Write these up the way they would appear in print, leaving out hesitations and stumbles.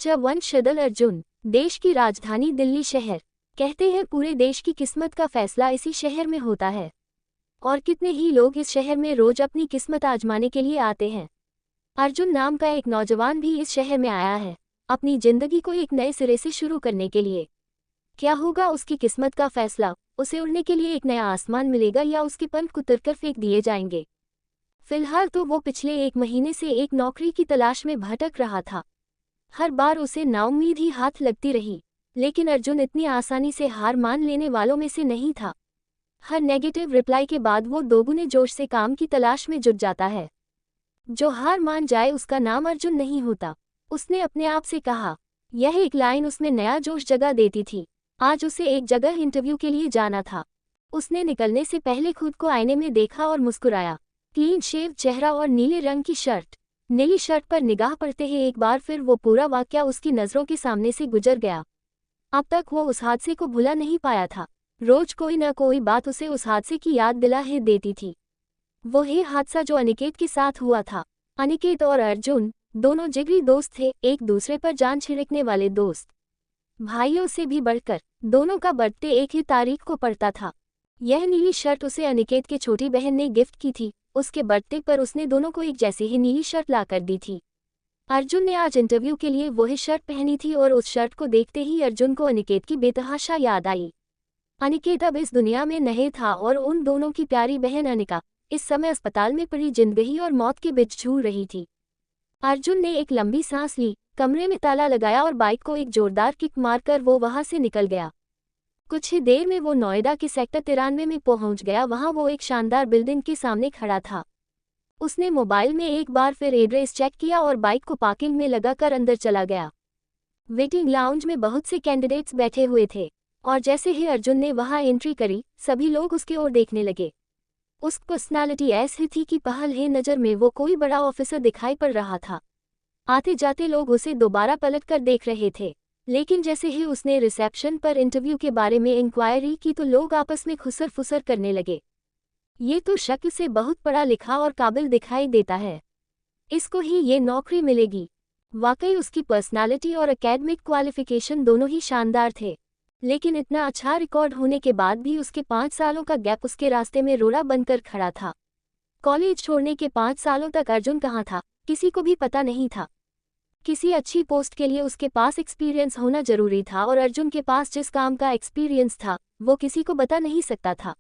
वंशजल अर्जुन, देश की राजधानी दिल्ली शहर। कहते हैं पूरे देश की किस्मत का फैसला इसी शहर में होता है। और कितने ही लोग इस शहर में रोज अपनी किस्मत आजमाने के लिए आते हैं। अर्जुन नाम का एक नौजवान भी इस शहर में आया है, अपनी जिंदगी को एक नए सिरे से शुरू करने के लिए। क्या होगा उसकी किस्मत का फैसला? उसे उड़ने के लिए एक नया आसमान मिलेगा या उसके पंख कुतर फेंक दिए जाएंगे? फिलहाल तो वो पिछले 1 महीने से एक नौकरी की तलाश में भटक रहा था। हर बार उसे नाउम्मीद ही हाथ लगती रही, लेकिन अर्जुन इतनी आसानी से हार मान लेने वालों में से नहीं था। हर नेगेटिव रिप्लाई के बाद वो दोगुने जोश से काम की तलाश में जुट जाता है। जो हार मान जाए उसका नाम अर्जुन नहीं होता, उसने अपने आप से कहा। यह एक लाइन उसमें नया जोश जगा देती थी। आज उसे एक जगह इंटरव्यू के लिए जाना था। उसने निकलने से पहले खुद को आईने में देखा और मुस्कुराया। क्लीन शेव चेहरा और नीले रंग की शर्ट। नीली शर्ट पर निगाह पड़ते ही एक बार फिर वो पूरा वाकया उसकी नज़रों के सामने से गुजर गया। अब तक वो उस हादसे को भुला नहीं पाया था। रोज कोई न कोई बात उसे उस हादसे की याद दिला ही देती थी। वो ही हादसा जो अनिकेत के साथ हुआ था। अनिकेत और अर्जुन दोनों जिगरी दोस्त थे, एक दूसरे पर जान छिड़कने वाले दोस्त। भाइयों से भी बढ़कर दोनों का बर्थडे एक ही तारीख को पड़ता था। यह नीली शर्ट उसे अनिकेत की छोटी बहन ने गिफ्ट की थी। उसके बर्थडे पर उसने दोनों को एक जैसी ही नीली शर्ट ला कर दी थी। अर्जुन ने आज इंटरव्यू के लिए वही शर्ट पहनी थी और उस शर्ट को देखते ही अर्जुन को अनिकेत की बेतहाशा याद आई। अनिकेत अब इस दुनिया में नहीं था और उन दोनों की प्यारी बहन अनिका इस समय अस्पताल में पड़ी जिंदगी और मौत के बीच झूल रही थी। अर्जुन ने एक लंबी सांस ली, कमरे में ताला लगाया और बाइक को एक जोरदार किक मारकर वो वहां से निकल गया। कुछ ही देर में वो नोएडा के सेक्टर 93 में पहुंच गया। वहां वो एक शानदार बिल्डिंग के सामने खड़ा था। उसने मोबाइल में एक बार फिर एड्रेस चेक किया और बाइक को पार्किंग में लगाकर अंदर चला गया। वेटिंग लाउंज में बहुत से कैंडिडेट्स बैठे हुए थे और जैसे ही अर्जुन ने वहां एंट्री करी, सभी लोग उसकी ओर देखने लगे। उसकी पर्सनालिटी ऐसी थी कि पहल ही नज़र में वो कोई बड़ा ऑफिसर दिखाई पड़ रहा था। आते जाते लोग उसे दोबारा पलट कर देख रहे थे, लेकिन जैसे ही उसने रिसेप्शन पर इंटरव्यू के बारे में इंक्वायरी की तो लोग आपस में खुसर फुसर करने लगे। ये तो शक्ल से बहुत पढ़ा लिखा और काबिल दिखाई देता है, इसको ही ये नौकरी मिलेगी। वाकई उसकी पर्सनालिटी और एकेडमिक क्वालिफिकेशन दोनों ही शानदार थे, लेकिन इतना अच्छा रिकॉर्ड होने के बाद भी उसके 5 सालों का गैप उसके रास्ते में रोड़ा बनकर खड़ा था। कॉलेज छोड़ने के 5 सालों तक अर्जुन कहाँ था, किसी को भी पता नहीं था। किसी अच्छी पोस्ट के लिए उसके पास एक्सपीरियंस होना जरूरी था और अर्जुन के पास जिस काम का एक्सपीरियंस था वो किसी को बता नहीं सकता था।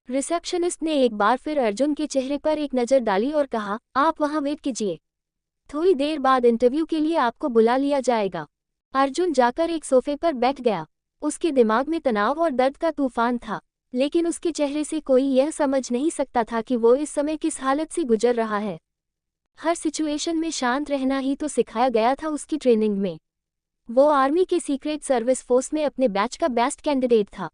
रिसेप्शनिस्ट ने एक बार फिर अर्जुन के चेहरे पर एक नज़र डाली और कहा, आप वहाँ वेट कीजिए, थोड़ी देर बाद इंटरव्यू के लिए आपको बुला लिया जाएगा। अर्जुन जाकर एक सोफे पर बैठ गया। उसके दिमाग में तनाव और दर्द का तूफान था, लेकिन उसके चेहरे से कोई यह समझ नहीं सकता था कि वो इस समय किस हालत से गुजर रहा है। हर सिचुएशन में शांत रहना ही तो सिखाया गया था उसकी ट्रेनिंग में। वो आर्मी के सीक्रेट सर्विस फोर्स में अपने बैच का बेस्ट कैंडिडेट था।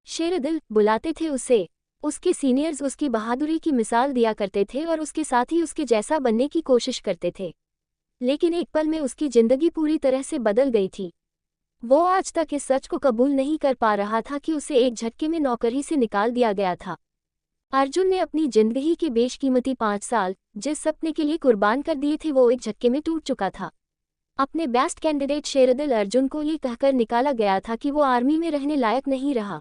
शेर दिल बुलाते थे उसे। उसके सीनियर्स उसकी बहादुरी की मिसाल दिया करते थे और उसके साथ ही उसके जैसा बनने की कोशिश करते थे, लेकिन एक पल में उसकी जिंदगी पूरी तरह से बदल गई थी। वो आज तक इस सच को कबूल नहीं कर पा रहा था कि उसे एक झटके में नौकरी से निकाल दिया गया था। अर्जुन ने अपनी जिंदगी के बेशकीमती 5 साल जिस सपने के लिए कुर्बान कर दिए थे वो एक झटके में टूट चुका था। अपने बेस्ट कैंडिडेट शेरदिल अर्जुन को ये कहकर निकाला गया था कि वो आर्मी में रहने लायक नहीं रहा।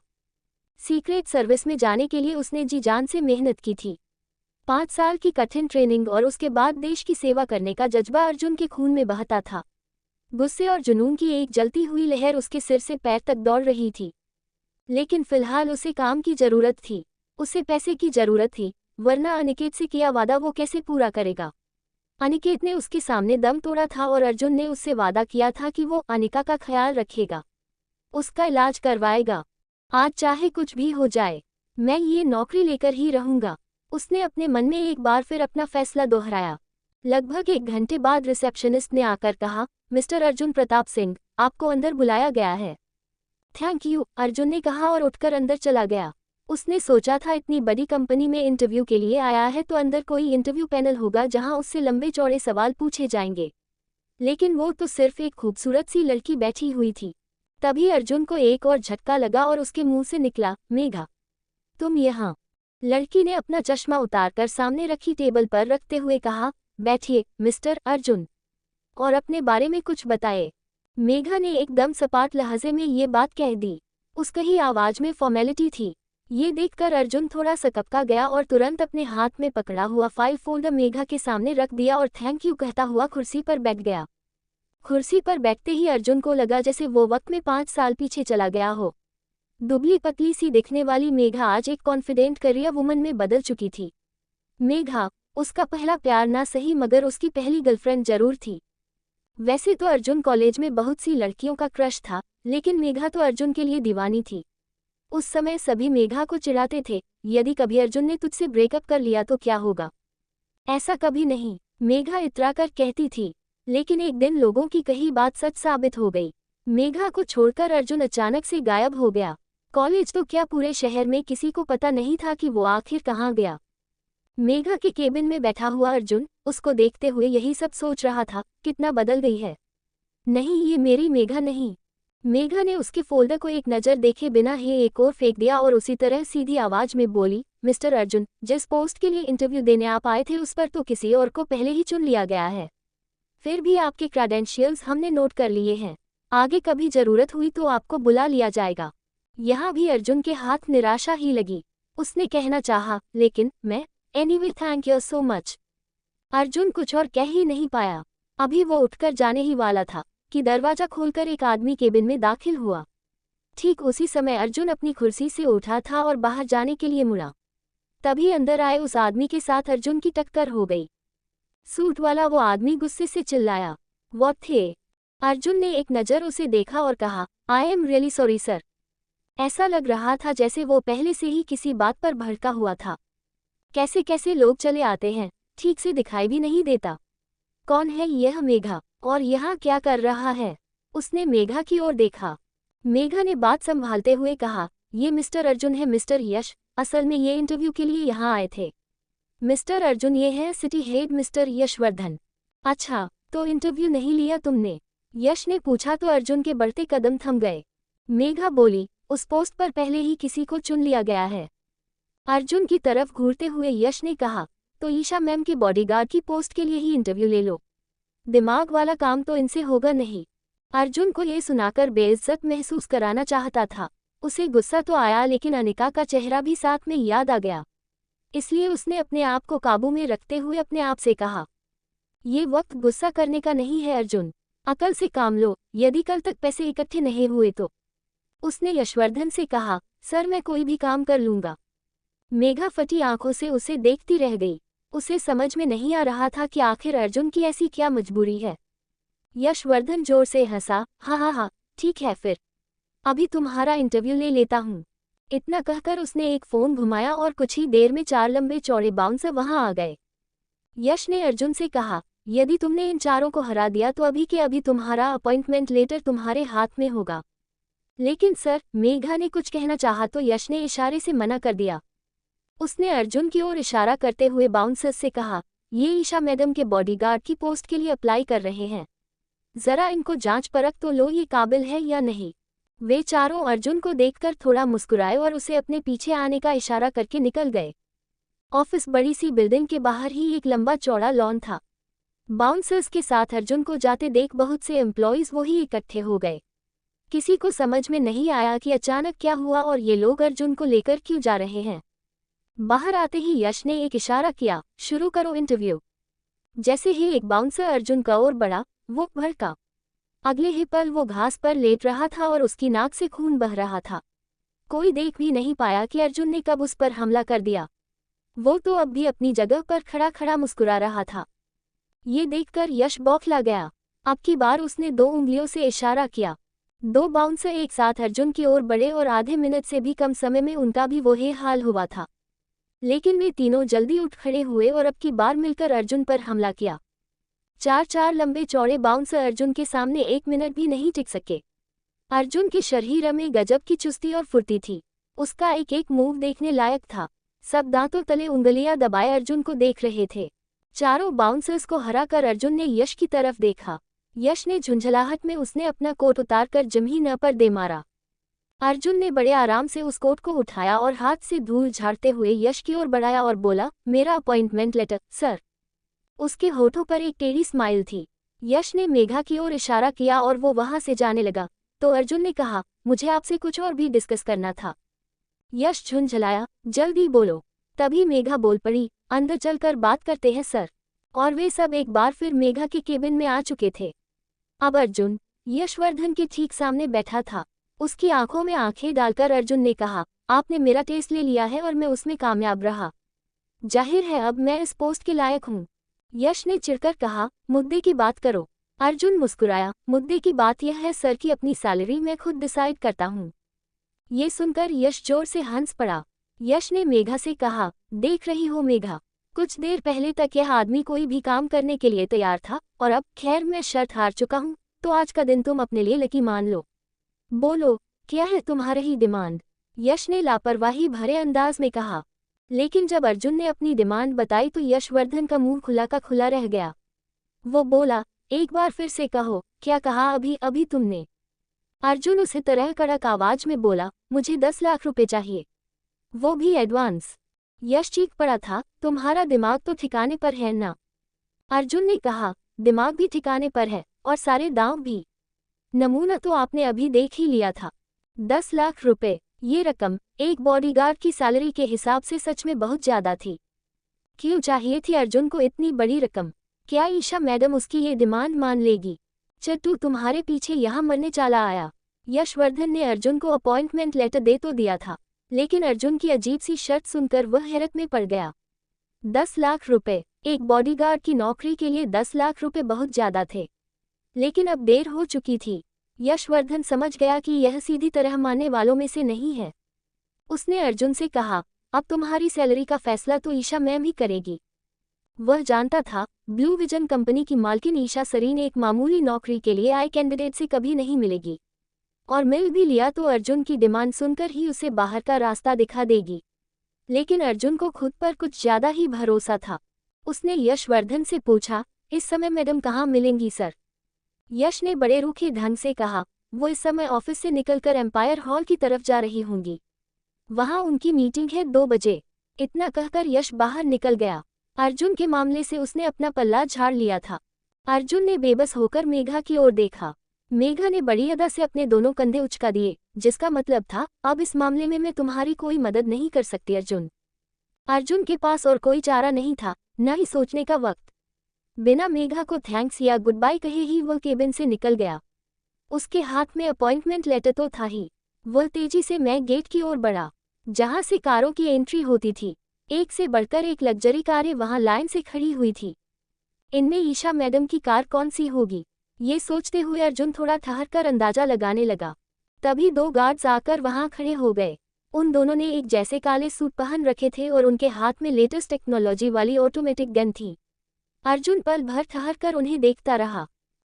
सीक्रेट सर्विस में जाने के लिए उसने जी जान से मेहनत की थी। 5 साल की कठिन ट्रेनिंग और उसके बाद देश की सेवा करने का जज्बा अर्जुन के खून में बहता था। गुस्से और जुनून की एक जलती हुई लहर उसके सिर से पैर तक दौड़ रही थी, लेकिन फिलहाल उसे काम की जरूरत थी, उसे पैसे की जरूरत थी, वरना अनिकेत से किया वादा वो कैसे पूरा करेगा। अनिकेत ने उसके सामने दम तोड़ा था और अर्जुन ने उससे वादा किया था कि वो अनिका का ख्याल रखेगा, उसका इलाज करवाएगा। आज चाहे कुछ भी हो जाए, मैं ये नौकरी लेकर ही रहूंगा, उसने अपने मन में एक बार फिर अपना फैसला दोहराया। लगभग 1 घंटे बाद रिसेप्शनिस्ट ने आकर कहा, मिस्टर अर्जुन प्रताप सिंह, आपको अंदर बुलाया गया है। थैंक यू, अर्जुन ने कहा और उठकर अंदर चला गया। उसने सोचा था इतनी बड़ी कंपनी में इंटरव्यू के लिए आया है तो अंदर कोई इंटरव्यू पैनल होगा जहां उससे लंबे चौड़े सवाल पूछे जाएंगे, लेकिन वो तो सिर्फ एक खूबसूरत सी लड़की बैठी हुई थी। तभी अर्जुन को एक और झटका लगा और उसके मुंह से निकला, मेघा, तुम यहाँ। लड़की ने अपना चश्मा उतारकर सामने रखी टेबल पर रखते हुए कहा, बैठिए मिस्टर अर्जुन। और अपने बारे में कुछ बताए। मेघा ने एकदम सपाट लहजे में ये बात कह दी। उसकी ही आवाज में फॉर्मेलिटी थी। ये देखकर अर्जुन थोड़ा सकपका गया और तुरंत अपने हाथ में पकड़ा हुआ फाइल फोल्डर मेघा के सामने रख दिया और थैंक यू कहता हुआ कुर्सी पर बैठ गया। कुर्सी पर बैठते ही अर्जुन को लगा जैसे वो वक्त में 5 साल पीछे चला गया हो। दुबली पतली सी दिखने वाली मेघा आज एक कॉन्फिडेंट करियर वुमन में बदल चुकी थी। मेघा उसका पहला प्यार ना सही मगर उसकी पहली गर्लफ्रेंड जरूर थी। वैसे तो अर्जुन कॉलेज में बहुत सी लड़कियों का क्रश था, लेकिन मेघा तो अर्जुन के लिए दीवानी थी। उस समय सभी मेघा को चिढ़ाते थे, यदि कभी अर्जुन ने तुझसे ब्रेकअप कर लिया तो क्या होगा। ऐसा कभी नहीं, मेघा इतराकर कहती थी। लेकिन एक दिन लोगों की कही बात सच साबित हो गई। मेघा को छोड़कर अर्जुन अचानक से गायब हो गया। कॉलेज तो क्या पूरे शहर में किसी को पता नहीं था कि वो आखिर कहाँ गया। मेघा के केबिन में बैठा हुआ अर्जुन उसको देखते हुए यही सब सोच रहा था, कितना बदल गई है। नहीं, ये मेरी मेघा नहीं। मेघा ने उसके फोल्डर को एक नज़र देखे बिना ही एक और फेंक दिया और उसी तरह सीधी आवाज में बोली, मिस्टर अर्जुन, जिस पोस्ट के लिए इंटरव्यू देने आप आए थे उस पर तो किसी और को पहले ही चुन लिया गया है। फिर भी आपके क्रेडेंशियल्स हमने नोट कर लिए हैं। आगे कभी जरूरत हुई तो आपको बुला लिया जाएगा। यहाँ भी अर्जुन के हाथ निराशा ही लगी। उसने कहना चाहा, लेकिन मैं anyway thank you so much. Arjun कुछ और कह ही नहीं पाया। अभी वो उठकर जाने ही वाला था कि दरवाजा खोलकर एक आदमी केबिन में दाखिल हुआ। ठीक उसी समय अर्जुन अपनी कुर्सी से उठा था और बाहर जाने के लिए मुड़ा। तभी अंदर आए उस आदमी के साथ अर्जुन की टक्कर हो गई। सूट वाला वो आदमी गुस्से से चिल्लाया, वो थे। अर्जुन ने एक नज़र उसे देखा और कहा, I am really sorry sir. ऐसा लग रहा था जैसे वो पहले से ही किसी बात पर भड़का हुआ था। कैसे कैसे लोग चले आते हैं, ठीक से दिखाई भी नहीं देता। कौन है यह मेघा, और यहाँ क्या कर रहा है। उसने मेघा की ओर देखा। मेघा ने बात संभालते हुए कहा, ये मिस्टर अर्जुन है, मिस्टर यश। असल में ये इंटरव्यू के लिए यहाँ आए थे। मिस्टर अर्जुन, ये है सिटी हेड मिस्टर यशवर्धन। अच्छा, तो इंटरव्यू नहीं लिया तुमने? यश ने पूछा तो अर्जुन के बढ़ते कदम थम गए। मेघा बोली, उस पोस्ट पर पहले ही किसी को चुन लिया गया है। अर्जुन की तरफ घूरते हुए यश ने कहा, तो ईशा मैम की बॉडीगार्ड की पोस्ट के लिए ही इंटरव्यू ले लो। दिमाग वाला काम तो इनसे होगा नहीं। अर्जुन को ये सुनाकर बेइज्जत महसूस कराना चाहता था। उसे गुस्सा तो आया, लेकिन अनिका का चेहरा भी साथ में याद आ गया। इसलिए उसने अपने आप को काबू में रखते हुए अपने आप से कहा, ये वक्त गुस्सा करने का नहीं है अर्जुन, अकल से काम लो। यदि कल तक पैसे इकट्ठे नहीं हुए तो। उसने यशवर्धन से कहा, सर मैं कोई भी काम कर लूंगा। मेघा फटी आंखों से उसे देखती रह गई। उसे समझ में नहीं आ रहा था कि आखिर अर्जुन की ऐसी क्या मजबूरी है। यशवर्धन जोर से हंसा, हाँ, ठीक है फिर, अभी तुम्हारा इंटरव्यू ले लेता हूँ। इतना कहकर उसने एक फ़ोन घुमाया और कुछ ही देर में 4 लंबे चौड़े बाउंसर वहां आ गए। यश ने अर्जुन से कहा, यदि तुमने इन चारों को हरा दिया तो अभी के अभी तुम्हारा अपॉइंटमेंट लेटर तुम्हारे हाथ में होगा। लेकिन सर, मेघा ने कुछ कहना चाहा तो यश ने इशारे से मना कर दिया। उसने अर्जुन की ओर इशारा करते हुए बाउंसर से कहा, ये ईशा मैडम के बॉडीगार्ड की पोस्ट के लिए अप्लाई कर रहे हैं। जरा इनको जांच परख तो लो, ये काबिल है या नहीं। वे चारों अर्जुन को देखकर थोड़ा मुस्कुराए और उसे अपने पीछे आने का इशारा करके निकल गए। ऑफिस बड़ी सी बिल्डिंग के बाहर ही एक लंबा चौड़ा लॉन था। बाउंसर्स के साथ अर्जुन को जाते देख बहुत से एम्प्लॉइज वही इकट्ठे हो गए। किसी को समझ में नहीं आया कि अचानक क्या हुआ और ये लोग अर्जुन को लेकर क्यों जा रहे हैं। बाहर आते ही यश ने एक इशारा किया, शुरू करो इंटरव्यू। जैसे ही एक बाउंसर अर्जुन का ओर बढ़ा, वो भड़का। अगले ही पल वो घास पर लेट रहा था और उसकी नाक से खून बह रहा था। कोई देख भी नहीं पाया कि अर्जुन ने कब उस पर हमला कर दिया। वो तो अब भी अपनी जगह पर खड़ा खड़ा मुस्कुरा रहा था। ये देखकर यश बौखला गया। अब की बार उसने 2 उंगलियों से इशारा किया। 2 बाउंसर एक साथ अर्जुन की ओर बढ़े और आधे मिनट से भी कम समय में उनका भी वही हाल हुआ था। लेकिन वे तीनों जल्दी उठ खड़े हुए और अब की बार मिलकर अर्जुन पर हमला किया। 4 लंबे चौड़े बाउंसर अर्जुन के सामने 1 मिनट भी नहीं टिक सके। अर्जुन के शरीर में गजब की चुस्ती और फुर्ती थी। उसका एक एक मूव देखने लायक था। सब दांतों तले उंगलियां दबाए अर्जुन को देख रहे थे। चारों बाउंसर्स को हराकर अर्जुन ने यश की तरफ देखा। यश ने झुंझलाहट में उसने अपना कोट उतारकर जमीन पर दे मारा। अर्जुन ने बड़े आराम से उस कोट को उठाया और हाथ से धूल झाड़ते हुए यश की ओर बढ़ाया और बोला, मेरा अपॉइंटमेंट लेटर सर। उसके होठों पर एक टेढ़ी स्माइल थी। यश ने मेघा की ओर इशारा किया और वो वहां से जाने लगा, तो अर्जुन ने कहा, मुझे आपसे कुछ और भी डिस्कस करना था। यश झुंझलाया, जल्दी बोलो। तभी मेघा बोल पड़ी, अंदर चलकर बात करते हैं सर। और वे सब एक बार फिर मेघा के केबिन में आ चुके थे। अब अर्जुन यशवर्धन के ठीक सामने बैठा था। उसकी आंखों में आंखें डालकर अर्जुन ने कहा, आपने मेरा टेस्ट ले लिया है और मैं उसमें कामयाब रहा। जाहिर है अब मैं इस पोस्ट के लायक हूँ। यश ने चिढ़कर कहा, मुद्दे की बात करो। अर्जुन मुस्कुराया, मुद्दे की बात यह है सर कि अपनी सैलरी मैं खुद डिसाइड करता हूँ। ये सुनकर यश जोर से हंस पड़ा। यश ने मेघा से कहा, देख रही हो मेघा, कुछ देर पहले तक यह आदमी कोई भी काम करने के लिए तैयार था और अब खैर मैं शर्त हार चुका हूँ, तो आज का दिन तुम अपने लिए लकी मान लो। बोलो, क्या है तुम्हारी डिमांड? यश ने लापरवाही भरे अंदाज में कहा। लेकिन जब अर्जुन ने अपनी डिमांड बताई तो यशवर्धन का मुंह खुला का खुला रह गया। वो बोला, एक बार फिर से कहो, क्या कहा अभी अभी तुमने? अर्जुन उसी तरह कड़क आवाज में बोला, मुझे 10 लाख रुपए चाहिए, वो भी एडवांस। यश चीख पड़ा था, तुम्हारा दिमाग तो ठिकाने पर है ना? अर्जुन ने कहा, दिमाग भी ठिकाने पर है और सारे दांव भी। नमूना तो आपने अभी देख ही लिया था। 10 लाख रुपए, ये रकम एक बॉडीगार्ड की सैलरी के हिसाब से सच में बहुत ज्यादा थी। क्यों चाहिए थी अर्जुन को इतनी बड़ी रकम? क्या ईशा मैडम उसकी ये डिमांड मान लेगी? चट्टू तुम्हारे पीछे यहाँ मरने चला आया। यशवर्धन ने अर्जुन को अपॉइंटमेंट लेटर दे तो दिया था, लेकिन अर्जुन की अजीब सी शर्त सुनकर वह हैरत में पड़ गया। 10 लाख रुपए, एक बॉडीगार्ड की नौकरी के लिए 10 लाख रुपए बहुत ज्यादा थे। लेकिन अब देर हो चुकी थी। यशवर्धन समझ गया कि यह सीधी तरह मानने वालों में से नहीं है। उसने अर्जुन से कहा, अब तुम्हारी सैलरी का फैसला तो ईशा मैम ही करेगी। वह जानता था, ब्लू विजन कंपनी की मालकिन ईशा सरीन एक मामूली नौकरी के लिए आए कैंडिडेट से कभी नहीं मिलेगी, और मिल भी लिया तो अर्जुन की डिमांड सुनकर ही उसे बाहर का रास्ता दिखा देगी। लेकिन अर्जुन को खुद पर कुछ ज्यादा ही भरोसा था। उसने यशवर्धन से पूछा, इस समय मैडम कहाँ मिलेंगी सर? यश ने बड़े रूखे ढंग से कहा, वो इस समय ऑफिस से निकलकर एम्पायर हॉल की तरफ जा रही होंगी। वहां उनकी मीटिंग है 2 बजे। इतना कहकर यश बाहर निकल गया। अर्जुन के मामले से उसने अपना पल्ला झाड़ लिया था। अर्जुन ने बेबस होकर मेघा की ओर देखा। मेघा ने बड़ी अदा से अपने दोनों कंधे उचका दिए, जिसका मतलब था, अब इस मामले में मैं तुम्हारी कोई मदद नहीं कर सकती अर्जुन। अर्जुन के पास और कोई चारा नहीं था, न ही सोचने का वक्त। बिना मेघा को थैंक्स या गुड बाय कहे ही वह केबिन से निकल गया। उसके हाथ में अपॉइंटमेंट लेटर तो था ही। वह तेजी से मेन गेट की ओर बढ़ा, जहां से कारों की एंट्री होती थी। एक से बढ़कर एक लग्जरी कारें वहां लाइन से खड़ी हुई थी। इनमें ईशा मैडम की कार कौन सी होगी, ये सोचते हुए अर्जुन थोड़ा ठहरकर अंदाजा लगाने लगा। तभी 2 गार्ड्स आकर वहां खड़े हो गए। उन दोनों ने एक जैसे काले सूट पहन रखे थे और उनके हाथ में लेटेस्ट टेक्नोलॉजी वाली ऑटोमेटिक गन थी। अर्जुन पल भर ठहरकर उन्हें देखता रहा।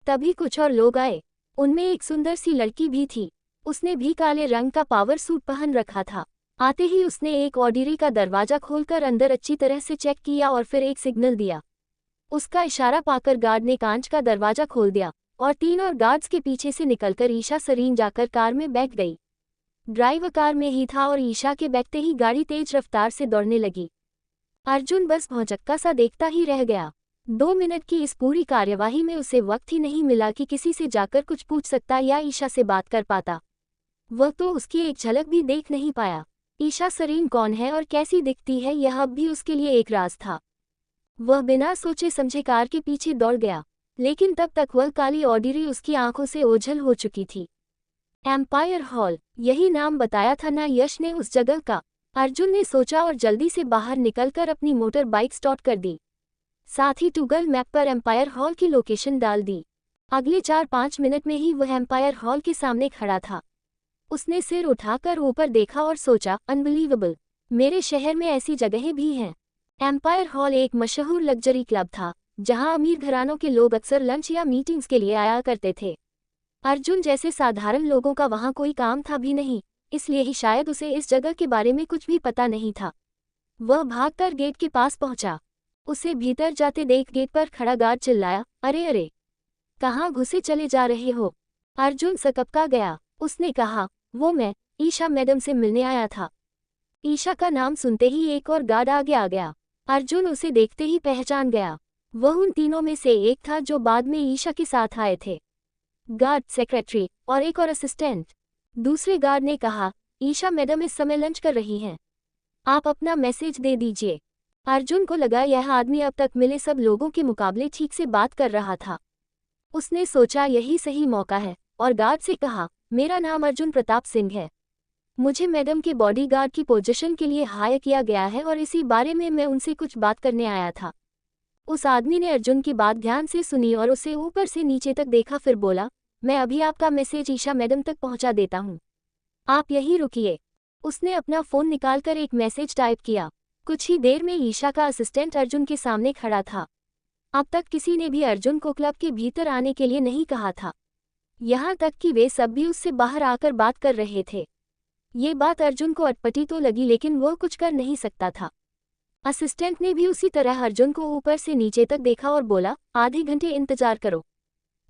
तभी कुछ और लोग आए। उनमें एक सुंदर सी लड़की भी थी। उसने भी काले रंग का पावर सूट पहन रखा था। आते ही उसने एक ऑडिरी का दरवाजा खोलकर अंदर अच्छी तरह से चेक किया और फिर एक सिग्नल दिया। उसका इशारा पाकर गार्ड ने कांच का दरवाजा खोल दिया और 3 और गार्ड्स के पीछे से निकलकर ईशा सरीन जाकर कार में बैठ गई। ड्राइवर कार में ही था और ईशा के बैठते ही गाड़ी तेज रफ्तार से दौड़ने लगी। अर्जुन बस भौचक्का सा देखता ही रह गया। 2 मिनट की इस पूरी कार्यवाही में उसे वक्त ही नहीं मिला कि किसी से जाकर कुछ पूछ सकता या ईशा से बात कर पाता। वह तो उसकी एक झलक भी देख नहीं पाया। ईशा सरीन कौन है और कैसी दिखती है, यह अब भी उसके लिए एक राज था। वह बिना सोचे समझे कार के पीछे दौड़ गया, लेकिन तब तक वह काली ऑडिरी उसकी आंखों से ओझल हो चुकी थी। एम्पायर हॉल, यही नाम बताया था ना यश ने उस जगह का। अर्जुन ने सोचा और जल्दी से बाहर निकलकर अपनी मोटर बाइक स्टार्ट कर दी। साथ ही गूगल मैप पर एम्पायर हॉल की लोकेशन डाल दी। अगले 4-5 मिनट में ही वह एम्पायर हॉल के सामने खड़ा था। उसने सिर उठाकर ऊपर देखा और सोचा, अनबिलीवेबल, मेरे शहर में ऐसी जगहें भी हैं। एम्पायर हॉल एक मशहूर लग्जरी क्लब था, जहां अमीर घरानों के लोग अक्सर लंच या मीटिंग्स के लिए आया करते थे। अर्जुन जैसे साधारण लोगों का वहां कोई काम था भी नहीं, इसलिए ही शायद उसे इस जगह के बारे में कुछ भी पता नहीं था। वह भागकर गेट के पास पहुंचा। उसे भीतर जाते देख गेट पर खड़ा गार्ड चिल्लाया, अरे अरे, कहाँ घुसे चले जा रहे हो? अर्जुन सकपका गया। उसने कहा, वो मैं ईशा मैडम से मिलने आया था। ईशा का नाम सुनते ही एक और गार्ड आगे आ गया। अर्जुन उसे देखते ही पहचान गया। वह उन तीनों में से एक था जो बाद में ईशा के साथ आए थे, गार्ड, सेक्रेटरी और एक और असिस्टेंट। दूसरे गार्ड ने कहा, ईशा मैडम इस समय लंच कर रही हैं, आप अपना मैसेज दे दीजिए। अर्जुन को लगा यह आदमी अब तक मिले सब लोगों के मुकाबले ठीक से बात कर रहा था। उसने सोचा यही सही मौका है और गार्ड से कहा, मेरा नाम अर्जुन प्रताप सिंह है, मुझे मैडम के बॉडीगार्ड की पोजीशन के लिए हायर किया गया है और इसी बारे में मैं उनसे कुछ बात करने आया था। उस आदमी ने अर्जुन की बात ध्यान से सुनी और उसे ऊपर से नीचे तक देखा, फिर बोला, मैं अभी आपका मैसेज ईशा मैडम तक पहुंचा देता हूं, आप यहीं रुकिए। उसने अपना फोन निकालकर एक मैसेज टाइप किया। कुछ ही देर में ईशा का असिस्टेंट अर्जुन के सामने खड़ा था। अब तक किसी ने भी अर्जुन को क्लब के भीतर आने के लिए नहीं कहा था, यहाँ तक कि वे सब भी उससे बाहर आकर बात कर रहे थे। ये बात अर्जुन को अटपटी तो लगी लेकिन वह कुछ कर नहीं सकता था। असिस्टेंट ने भी उसी तरह अर्जुन को ऊपर से नीचे तक देखा और बोला, आधे घंटे इंतजार करो,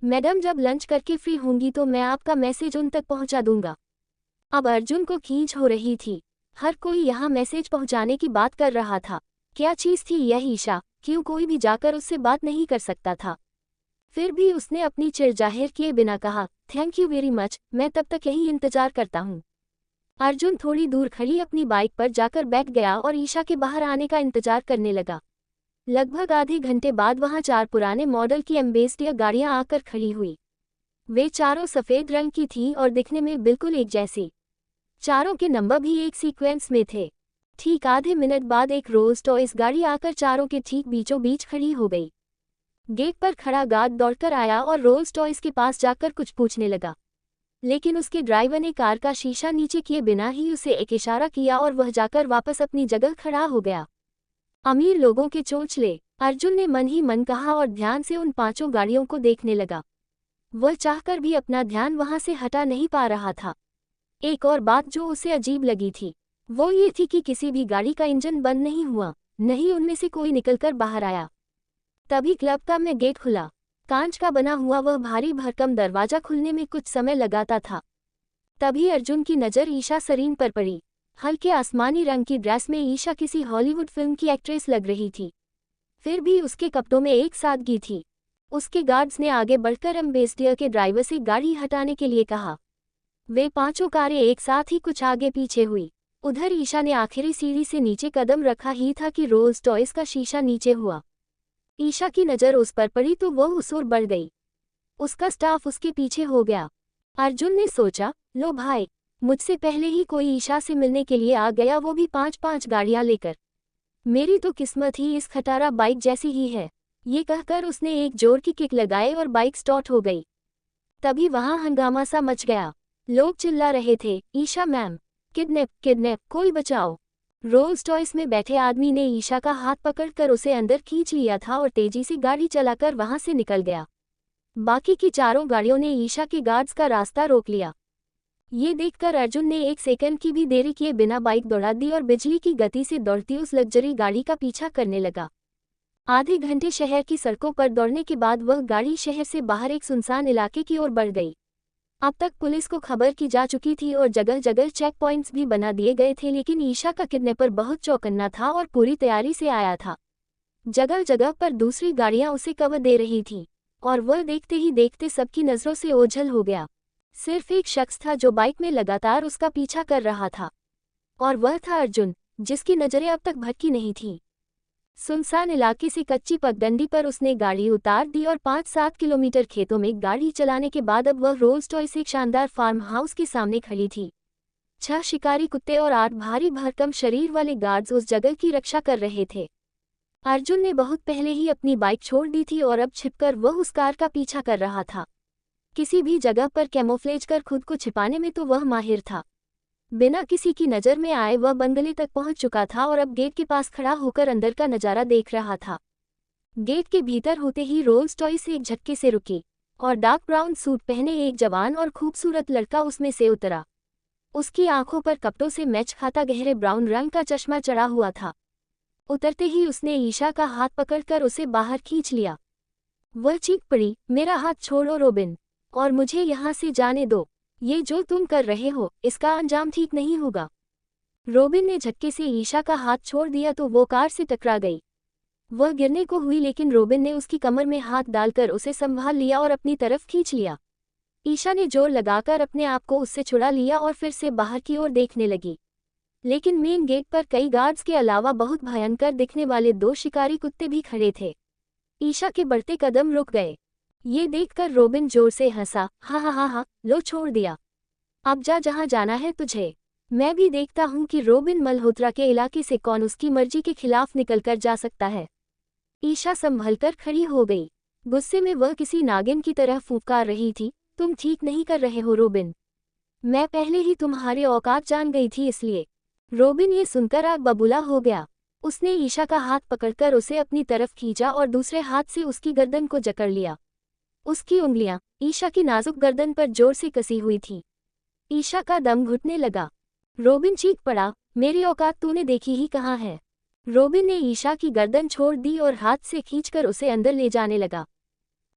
मैडम जब लंच करके फ्री होंगी तो मैं आपका मैसेज उन तक पहुंचा दूंगा। अब अर्जुन को खींच हो रही थी, हर कोई यहाँ मैसेज पहुंचाने की बात कर रहा था। क्या चीज़ थी यह ईशा, क्यों कोई भी जाकर उससे बात नहीं कर सकता था? फिर भी उसने अपनी चिढ़ जाहिर किए बिना कहा, थैंक यू वेरी मच, मैं तब तक यहीं इंतजार करता हूँ। अर्जुन थोड़ी दूर खड़ी अपनी बाइक पर जाकर बैठ गया और ईशा के बाहर आने का इंतजार करने लगा। लगभग आधे घंटे बाद वहां 4 पुराने मॉडल की एम्बेसडर गाड़ियां आकर खड़ी हुई। वे चारों सफ़ेद रंग की थीं और दिखने में बिल्कुल एक जैसी। चारों के नंबर भी एक सीक्वेंस में थे। ठीक आधे मिनट बाद एक रोल्स रॉयस गाड़ी आकर चारों के ठीक बीचों बीच खड़ी हो गई। गेट पर खड़ा गार्ड दौड़कर आया और रोल्स रॉयस के पास जाकर कुछ पूछने लगा, लेकिन उसके ड्राइवर ने कार का शीशा नीचे किए बिना ही उसे एक इशारा किया और वह जाकर वापस अपनी जगह खड़ा हो गया। अमीर लोगों के चोंचले, अर्जुन ने मन ही मन कहा और ध्यान से उन 5 गाड़ियों को देखने लगा। वह चाहकर भी अपना ध्यान वहां से हटा नहीं पा रहा था। एक और बात जो उसे अजीब लगी थी वो ये थी कि किसी भी गाड़ी का इंजन बंद नहीं हुआ, नहीं उनमें से कोई निकलकर बाहर आया। तभी क्लब का में गेट खुला। कांच का बना हुआ वह भारी भरकम दरवाजा खुलने में कुछ समय लगाता था। तभी अर्जुन की नज़र ईशा सरीन पर पड़ी। हल्के आसमानी रंग की ड्रेस में ईशा किसी हॉलीवुड फिल्म की एक्ट्रेस लग रही थी, फिर भी उसके कपड़ों में एक सादगी थी। उसके गार्ड्स ने आगे बढ़कर एम्बेसडर के ड्राइवर से गाड़ी हटाने के लिए कहा। वे 5 कारें एक साथ ही कुछ आगे पीछे हुई। उधर ईशा ने आखिरी सीढ़ी से नीचे कदम रखा ही था कि रोल्स रॉयस का शीशा नीचे हुआ। ईशा की नज़र उस पर पड़ी तो वह उस ओर बढ़ गई। उसका स्टाफ उसके पीछे हो गया। अर्जुन ने सोचा, लो भाई, मुझसे पहले ही कोई ईशा से मिलने के लिए आ गया, वो भी 5-5 गाड़ियां लेकर। मेरी तो किस्मत ही इस खटारा बाइक जैसी ही है। ये कहकर उसने एक जोर की किक लगाई और बाइक स्टार्ट हो गई। तभी वहां हंगामा सा मच गया। लोग चिल्ला रहे थे, ईशा मैम, किडनैप किडनैप, कोई बचाओ। रोल्स रॉयस में बैठे आदमी ने ईशा का हाथ पकड़कर उसे अंदर खींच लिया था और तेजी से गाड़ी चलाकर वहां से निकल गया। बाकी की 4 गाड़ियों ने ईशा के गार्ड्स का रास्ता रोक लिया। ये देखकर अर्जुन ने 1 सेकंड की भी देरी किए बिना बाइक दौड़ा दी और बिजली की गति से दौड़ती उस लग्जरी गाड़ी का पीछा करने लगा। आधे घंटे शहर की सड़कों पर दौड़ने के बाद वह गाड़ी शहर से बाहर एक सुनसान इलाके की ओर बढ़ गई। अब तक पुलिस को खबर की जा चुकी थी और जगह जगह चेक पॉइंट्स भी बना दिए गए थे, लेकिन ईशा का किडनैपर बहुत चौकन्ना था और पूरी तैयारी से आया था। जगह जगह पर दूसरी गाड़ियां उसे कवर दे रही थीं और वह देखते ही देखते सबकी नज़रों से ओझल हो गया। सिर्फ एक शख्स था जो बाइक में लगातार उसका पीछा कर रहा था, और वह था अर्जुन, जिसकी नज़रें अब तक भटकी नहीं थीं। सुनसान इलाके से कच्ची पगडंडी पर उसने गाड़ी उतार दी और 5-7 किलोमीटर खेतों में गाड़ी चलाने के बाद अब वह रोल्स रॉयस एक शानदार फार्म हाउस के सामने खड़ी थी। 6 शिकारी कुत्ते और 8 भारी भरकम शरीर वाले गार्ड्स उस जगह की रक्षा कर रहे थे। अर्जुन ने बहुत पहले ही अपनी बाइक छोड़ दी थी और अब छिपकर वह उस कार का पीछा कर रहा था। किसी भी जगह पर कैमोफ्लेज कर खुद को छिपाने में तो वह माहिर था। बिना किसी की नज़र में आए वह बंगले तक पहुंच चुका था और अब गेट के पास खड़ा होकर अंदर का नज़ारा देख रहा था। गेट के भीतर होते ही रोल्स रॉयस एक झटके से रुकी और डार्क ब्राउन सूट पहने एक जवान और खूबसूरत लड़का उसमें से उतरा। उसकी आंखों पर कपड़ों से मैच खाता गहरे ब्राउन रंग का चश्मा चढ़ा हुआ था। उतरते ही उसने ईशा का हाथ पकड़कर उसे बाहर खींच लिया। वह चीख पड़ी, मेरा हाथ छोड़ो रोबिन, और मुझे यहाँ से जाने दो। ये जो तुम कर रहे हो इसका अंजाम ठीक नहीं होगा। रोबिन ने झटके से ईशा का हाथ छोड़ दिया तो वो कार से टकरा गई। वह गिरने को हुई लेकिन रोबिन ने उसकी कमर में हाथ डालकर उसे संभाल लिया और अपनी तरफ खींच लिया। ईशा ने जोर लगाकर अपने आप को उससे छुड़ा लिया और फिर से बाहर की ओर देखने लगी। लेकिन मेन गेट पर कई गार्ड्स के अलावा बहुत भयंकर दिखने वाले 2 शिकारी कुत्ते भी खड़े थे। ईशा के बढ़ते कदम रुक गए। ये देखकर रोबिन जोर से हंसा। हा हा हा हा, लो छोड़ दिया। अब जा जहां जाना है तुझे। मैं भी देखता हूं कि रोबिन मल्होत्रा के इलाके से कौन उसकी मर्जी के खिलाफ निकलकर जा सकता है। ईशा संभलकर खड़ी हो गई। गुस्से में वह किसी नागिन की तरह फुफकार रही थी। तुम ठीक नहीं कर रहे हो रोबिन। मैं पहले ही तुम्हारे औकात जान गई थी इसलिए। रोबिन ये सुनकर आग बबूला हो गया। उसने ईशा का हाथ पकड़कर उसे अपनी तरफ खींचा और दूसरे हाथ से उसकी गर्दन को जकड़ लिया। उसकी उंगलियां ईशा की नाजुक गर्दन पर जोर से कसी हुई थी। ईशा का दम घुटने लगा। रोबिन चीख पड़ा, मेरी औकात तूने देखी ही कहाँ है। रोबिन ने ईशा की गर्दन छोड़ दी और हाथ से खींचकर उसे अंदर ले जाने लगा।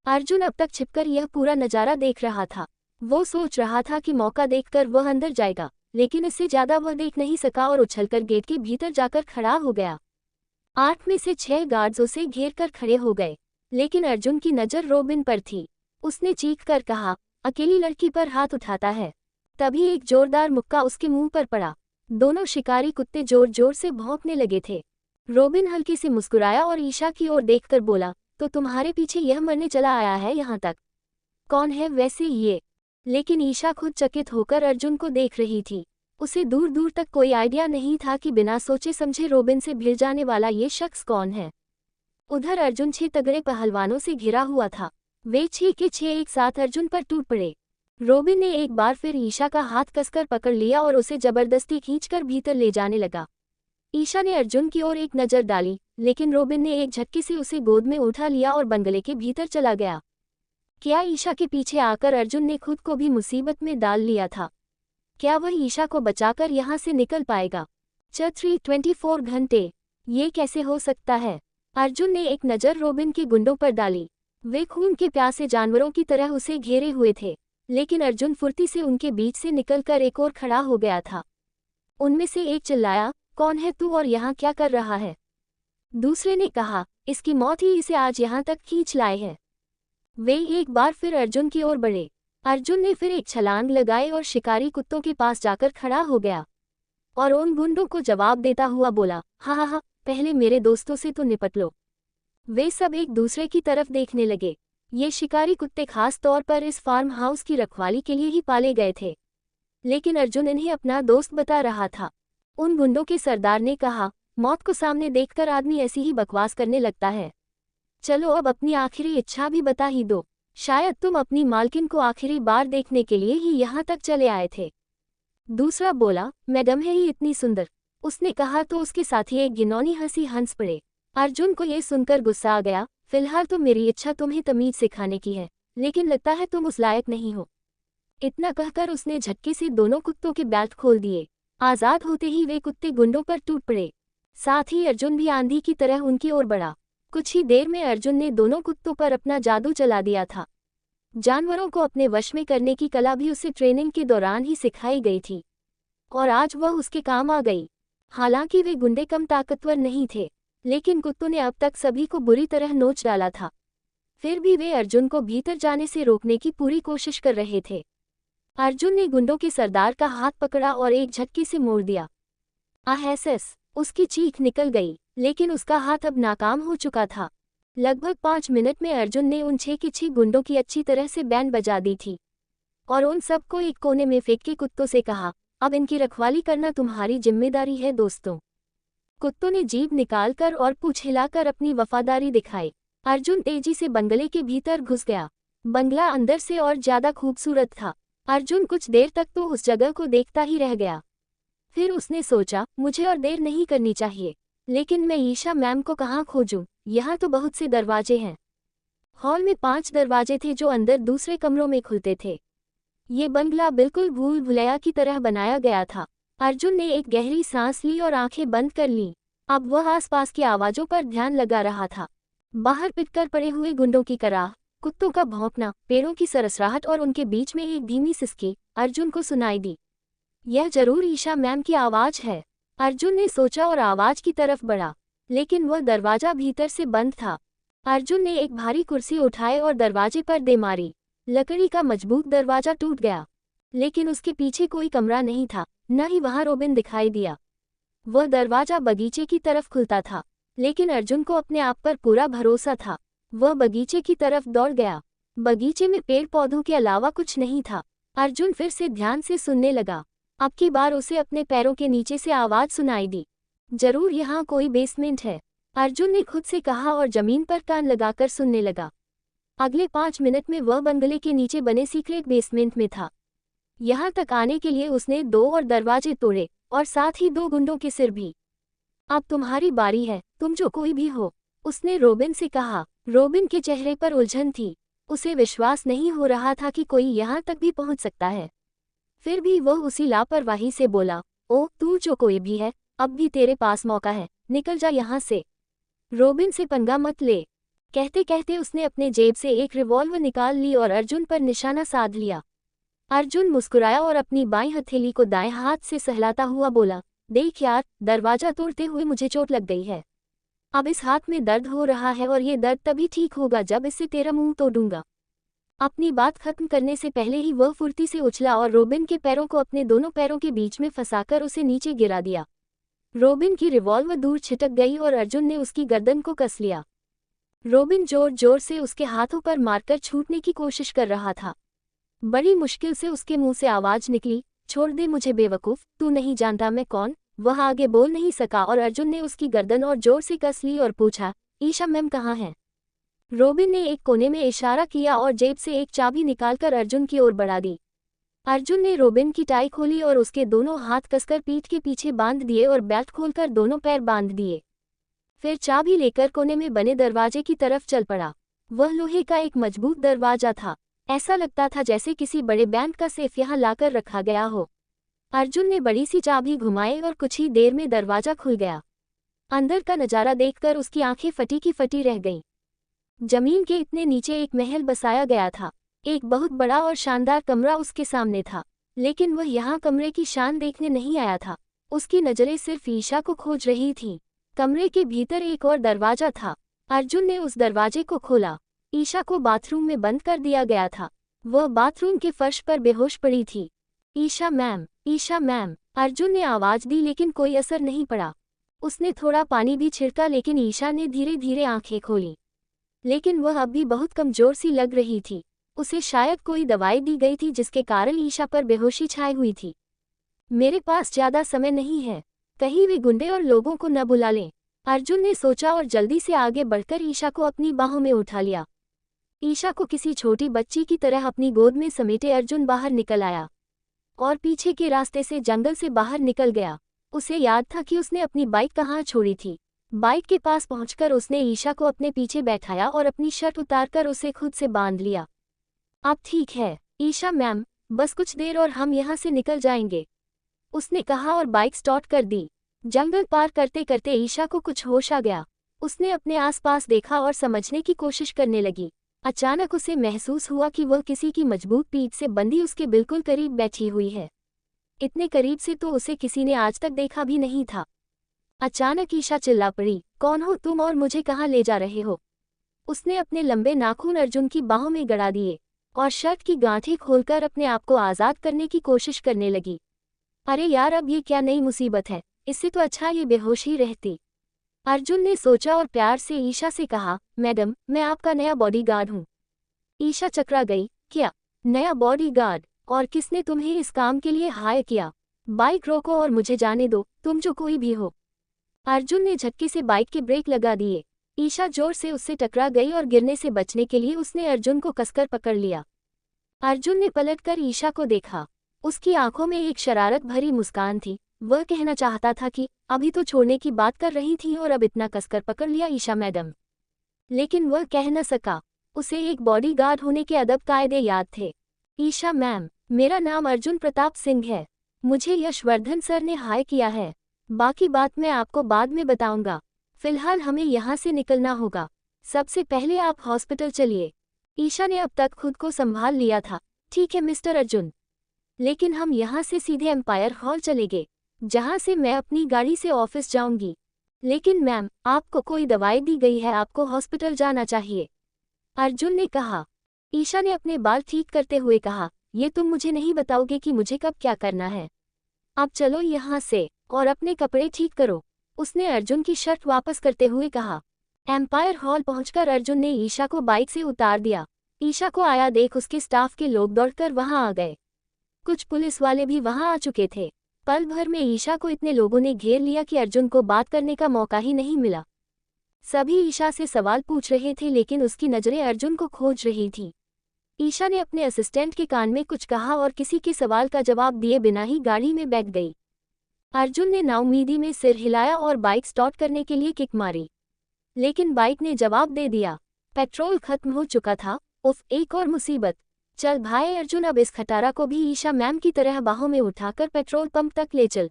अर्जुन अब तक छिपकर यह पूरा नजारा देख रहा था। वो सोच रहा था कि मौका देखकर वह अंदर जाएगा, लेकिन इससे ज्यादा वह देख नहीं सका और उछलकर गेट के भीतर जाकर खड़ा हो गया। 8 में से 6 गार्ड्स उसे घेर कर खड़े हो गए, लेकिन अर्जुन की नज़र रोबिन पर थी। उसने चीख कर कहा, अकेली लड़की पर हाथ उठाता है। तभी एक जोरदार मुक्का उसके मुंह पर पड़ा। दोनों शिकारी कुत्ते जोर जोर से भौंकने लगे थे। रोबिन हल्के से मुस्कुराया और ईशा की ओर देखकर बोला, तो तुम्हारे पीछे यह मरने चला आया है यहाँ तक। कौन है वैसे ये? लेकिन ईशा खुद चकित होकर अर्जुन को देख रही थी। उसे दूर दूर तक कोई आइडिया नहीं था कि बिना सोचे समझे रोबिन से भिड़ जाने वाला ये शख्स कौन है। उधर अर्जुन 6 तगड़े पहलवानों से घिरा हुआ था। वे 6 के 6 एक साथ अर्जुन पर टूट पड़े। रोबिन ने एक बार फिर ईशा का हाथ कसकर पकड़ लिया और उसे जबरदस्ती खींचकर भीतर ले जाने लगा। ईशा ने अर्जुन की ओर एक नज़र डाली, लेकिन रोबिन ने एक झटके से उसे गोद में उठा लिया और बंगले के भीतर चला गया। क्या ईशा के पीछे आकर अर्जुन ने खुद को भी मुसीबत में डाल लिया था? क्या वह ईशा को बचाकर यहाँ से निकल पाएगा? 24 घंटे, ये कैसे हो सकता है? अर्जुन ने एक नज़र रोबिन के गुंडों पर डाली। वे खून के प्यासे जानवरों की तरह उसे घेरे हुए थे, लेकिन अर्जुन फुर्ती से उनके बीच से निकलकर एक और खड़ा हो गया था। उनमें से एक चिल्लाया, कौन है तू और यहाँ क्या कर रहा है? दूसरे ने कहा, इसकी मौत ही इसे आज यहाँ तक खींच लाए है। वे एक बार फिर अर्जुन की ओर बढ़े। अर्जुन ने फिर एक छलांग लगाई और शिकारी कुत्तों के पास जाकर खड़ा हो गया और उन गुंडों को जवाब देता हुआ बोला, हा हा हा, पहले मेरे दोस्तों से तो निपट लो। वे सब एक दूसरे की तरफ देखने लगे। ये शिकारी कुत्ते खास तौर पर इस फार्म हाउस की रखवाली के लिए ही पाले गए थे, लेकिन अर्जुन इन्हें अपना दोस्त बता रहा था। उन गुंडों के सरदार ने कहा, मौत को सामने देखकर आदमी ऐसी ही बकवास करने लगता है। चलो अब अपनी आखिरी इच्छा भी बता ही दो। शायद तुम अपनी मालकिन को आखिरी बार देखने के लिए ही यहाँ तक चले आए थे। दूसरा बोला, मैडम है ही इतनी सुंदर। उसने कहा तो उसके साथी एक घिनौनी हंसी हंस पड़े। अर्जुन को ये सुनकर गुस्सा आ गया। फिलहाल तो मेरी इच्छा तुम्हें तमीज सिखाने की है, लेकिन लगता है तुम उस लायक नहीं हो। इतना कहकर उसने झटके से दोनों कुत्तों के बेल्ट खोल दिए। आज़ाद होते ही वे कुत्ते गुंडों पर टूट पड़े। साथ ही अर्जुन भी आंधी की तरह उनकी ओर बढ़ा। कुछ ही देर में अर्जुन ने दोनों कुत्तों पर अपना जादू चला दिया था। जानवरों को अपने वश में करने की कला भी उसे ट्रेनिंग के दौरान ही सिखाई गई थी, और आज वह उसके काम आ गई। हालांकि वे गुंडे कम ताकतवर नहीं थे, लेकिन कुत्तों ने अब तक सभी को बुरी तरह नोच डाला था। फिर भी वे अर्जुन को भीतर जाने से रोकने की पूरी कोशिश कर रहे थे। अर्जुन ने गुंडों के सरदार का हाथ पकड़ा और एक झटके से मोड़ दिया। आहस, उसकी चीख निकल गई, लेकिन उसका हाथ अब नाकाम हो चुका था। लगभग 5 मिनट में अर्जुन ने उन 6 के 6 गुंडों की अच्छी तरह से बैंड बजा दी थी और उन सबको एक कोने में फेंक के कुत्तों से कहा, अब इनकी रखवाली करना तुम्हारी जिम्मेदारी है दोस्तों। कुत्तों ने जीभ निकालकर और पूंछ हिलाकर अपनी वफादारी दिखाई। अर्जुन तेजी से बंगले के भीतर घुस गया। बंगला अंदर से और ज्यादा खूबसूरत था। अर्जुन कुछ देर तक तो उस जगह को देखता ही रह गया। फिर उसने सोचा, मुझे और देर नहीं करनी चाहिए, लेकिन मैं ईशा मैम को कहाँ खोजूं? यहाँ तो बहुत से दरवाजे हैं। हॉल में 5 दरवाजे थे जो अंदर दूसरे कमरों में खुलते थे। ये बंगला बिल्कुल भूल भुलैया की तरह बनाया गया था। अर्जुन ने एक गहरी सांस ली और आंखें बंद कर लीं। अब वह आसपास की आवाज़ों पर ध्यान लगा रहा था। बाहर पिटकर पड़े हुए गुंडों की कराह, कुत्तों का भौंकना, पेड़ों की सरसराहट और उनके बीच में एक धीमी सिसकी अर्जुन को सुनाई दी। यह जरूर ईशा मैम की आवाज़ है, अर्जुन ने सोचा और आवाज़ की तरफ बढ़ा। लेकिन वह दरवाजा भीतर से बंद था। अर्जुन ने एक भारी कुर्सी उठाई और दरवाजे पर दे मारी। लकड़ी का मजबूत दरवाजा टूट गया, लेकिन उसके पीछे कोई कमरा नहीं था, न ही वहां रोबिन दिखाई दिया। वह दरवाजा बगीचे की तरफ खुलता था, लेकिन अर्जुन को अपने आप पर पूरा भरोसा था। वह बगीचे की तरफ दौड़ गया। बगीचे में पेड़ पौधों के अलावा कुछ नहीं था। अर्जुन फिर से ध्यान से सुनने लगा। अब की बार उसे अपने पैरों के नीचे से आवाज सुनाई दी। जरूर यहाँ कोई बेसमेंट है, अर्जुन ने खुद से कहा और जमीन पर कान लगाकर सुनने लगा। अगले 5 मिनट में वह बंगले के नीचे बने सीक्रेट बेसमेंट में था। यहाँ तक आने के लिए उसने 2 और दरवाजे तोड़े और साथ ही 2 गुंडों के सिर भी। अब तुम्हारी बारी है, तुम जो कोई भी हो, उसने रोबिन से कहा। रोबिन के चेहरे पर उलझन थी। उसे विश्वास नहीं हो रहा था कि कोई यहाँ तक भी पहुँच सकता है। फिर भी वह उसी लापरवाही से बोला, ओ तू जो कोई भी है, अब भी तेरे पास मौका है, निकल जा यहाँ से। रोबिन से पंगा मत ले। कहते कहते उसने अपने जेब से एक रिवॉल्वर निकाल ली और अर्जुन पर निशाना साध लिया। अर्जुन मुस्कुराया और अपनी बाईं हथेली को दाएं हाथ से सहलाता हुआ बोला, देख यार, दरवाजा तोड़ते हुए मुझे चोट लग गई है। अब इस हाथ में दर्द हो रहा है और ये दर्द तभी ठीक होगा जब इससे तेरा मुंह तोड़ूंगा। अपनी बात खत्म करने से पहले ही वह फुर्ती से उछला और रोबिन के पैरों को अपने दोनों पैरों के बीच में फंसाकर उसे नीचे गिरा दिया। रोबिन की रिवॉल्वर दूर छिटक गई और अर्जुन ने उसकी गर्दन को कस लिया। रोबिन जोर जोर से उसके हाथों पर मारकर छूटने की कोशिश कर रहा था। बड़ी मुश्किल से उसके मुंह से आवाज निकली, छोड़ दे मुझे बेवकूफ, तू नहीं जानता मैं कौन। वह आगे बोल नहीं सका और अर्जुन ने उसकी गर्दन और जोर से कस ली और पूछा, ईशा मैम कहाँ हैं? रोबिन ने एक कोने में इशारा किया और जेब से एक चाबी निकालकर अर्जुन की ओर बढ़ा दी। अर्जुन ने रोबिन की टाई खोली और उसके दोनों हाथ कसकर पीठ के पीछे बांध दिए और बेल्ट खोलकर दोनों पैर बांध दिए। फिर चाबी लेकर कोने में बने दरवाजे की तरफ चल पड़ा। वह लोहे का एक मजबूत दरवाजा था। ऐसा लगता था जैसे किसी बड़े बैंक का सेफ यहाँ लाकर रखा गया हो। अर्जुन ने बड़ी सी चाबी घुमाई और कुछ ही देर में दरवाजा खुल गया। अंदर का नजारा देखकर उसकी आंखें फटी की फटी रह गईं। जमीन के इतने नीचे एक महल बसाया गया था। एक बहुत बड़ा और शानदार कमरा उसके सामने था, लेकिन वह यहाँ कमरे की शान देखने नहीं आया था। उसकी नजरें सिर्फ ईशा को खोज रही थीं। कमरे के भीतर एक और दरवाजा था। अर्जुन ने उस दरवाजे को खोला। ईशा को बाथरूम में बंद कर दिया गया था। वह बाथरूम के फर्श पर बेहोश पड़ी थी। ईशा मैम, ईशा मैम, अर्जुन ने आवाज दी लेकिन कोई असर नहीं पड़ा। उसने थोड़ा पानी भी छिड़का लेकिन ईशा ने धीरे धीरे आंखें खोली, लेकिन वह अब भी बहुत कमजोर सी लग रही थी। उसे शायद कोई दवाई दी गई थी जिसके कारण ईशा पर बेहोशी छाई हुई थी। मेरे पास ज्यादा समय नहीं है, कहीं वे गुंडे और लोगों को न बुला लें, अर्जुन ने सोचा और जल्दी से आगे बढ़कर ईशा को अपनी बाहों में उठा लिया। ईशा को किसी छोटी बच्ची की तरह अपनी गोद में समेटे अर्जुन बाहर निकल आया और पीछे के रास्ते से जंगल से बाहर निकल गया। उसे याद था कि उसने अपनी बाइक कहाँ छोड़ी थी। बाइक के पास पहुंचकर उसने ईशा को अपने पीछे बैठाया और अपनी शर्ट उतारकर उसे खुद से बांध लिया। अब ठीक है ईशा मैम, बस कुछ देर और हम यहाँ से निकल जाएंगे, उसने कहा और बाइक स्टार्ट कर दी। जंगल पार करते करते ईशा को कुछ होश आ गया। उसने अपने आसपास देखा और समझने की कोशिश करने लगी। अचानक उसे महसूस हुआ कि वह किसी की मजबूत पीठ से बंधी उसके बिल्कुल करीब बैठी हुई है। इतने करीब से तो उसे किसी ने आज तक देखा भी नहीं था। अचानक ईशा चिल्ला पड़ी, कौन हो तुम और मुझे कहाँ ले जा रहे हो? उसने अपने लंबे नाखून अर्जुन की बाहों में गड़ा दिए और शर्ट की गांठें खोलकर अपने आप को आज़ाद करने की कोशिश करने लगी। अरे यार, अब ये क्या नई मुसीबत है, इससे तो अच्छा ये बेहोश ही रहती। अर्जुन ने सोचा और प्यार से ईशा से कहा, मैडम मैं आपका नया बॉडीगार्ड हूँ। ईशा चकरा गई, क्या नया बॉडीगार्ड? और किसने तुम्हें इस काम के लिए हायर किया? बाइक रोको और मुझे जाने दो, तुम जो कोई भी हो। अर्जुन ने झटके से बाइक के ब्रेक लगा दिए। ईशा जोर से उससे टकरा गई और गिरने से बचने के लिए उसने अर्जुन को कसकर पकड़ लिया। अर्जुन ने पलटकर ईशा को देखा। उसकी आंखों में एक शरारत भरी मुस्कान थी। वह कहना चाहता था कि अभी तो छोड़ने की बात कर रही थी और अब इतना कसकर पकड़ लिया ईशा मैडम, लेकिन वह कह न सका। उसे एक बॉडीगार्ड होने के अदब कायदे याद थे। ईशा मैम, मेरा नाम अर्जुन प्रताप सिंह है, मुझे यशवर्धन सर ने हायर किया है। बाकी बात मैं आपको बाद में बताऊंगा, फिलहाल हमें यहाँ से निकलना होगा। सबसे पहले आप हॉस्पिटल चलिए। ईशा ने अब तक खुद को संभाल लिया था। ठीक है मिस्टर अर्जुन, लेकिन हम यहाँ से सीधे एम्पायर हॉल चलेंगे, जहाँ से मैं अपनी गाड़ी से ऑफिस जाऊंगी। लेकिन मैम, आपको कोई दवाई दी गई है, आपको हॉस्पिटल जाना चाहिए, अर्जुन ने कहा। ईशा ने अपने बाल ठीक करते हुए कहा, ये तुम मुझे नहीं बताओगे कि मुझे कब क्या करना है? अब चलो यहाँ से और अपने कपड़े ठीक करो, उसने अर्जुन की शर्ट वापस करते हुए कहा। एम्पायर हॉल पहुंचकर अर्जुन ने ईशा को बाइक से उतार दिया। ईशा को आया देख उसके स्टाफ के लोग दौड़कर वहां आ गए। कुछ पुलिस वाले भी वहां आ चुके थे। पल भर में ईशा को इतने लोगों ने घेर लिया कि अर्जुन को बात करने का मौका ही नहीं मिला। सभी ईशा से सवाल पूछ रहे थे लेकिन उसकी नजरें अर्जुन को खोज रही थी। ईशा ने अपने असिस्टेंट के कान में कुछ कहा और किसी के सवाल का जवाब दिए बिना ही गाड़ी में बैठ गई। अर्जुन ने नाउमीदी में सिर हिलाया और बाइक स्टार्ट करने के लिए किक मारी, लेकिन बाइक ने जवाब दे दिया। पेट्रोल खत्म हो चुका था। उफ, एक और मुसीबत। चल भाई अर्जुन, अब इस खटारा को भी ईशा मैम की तरह बाहों में उठाकर पेट्रोल पंप तक ले चल।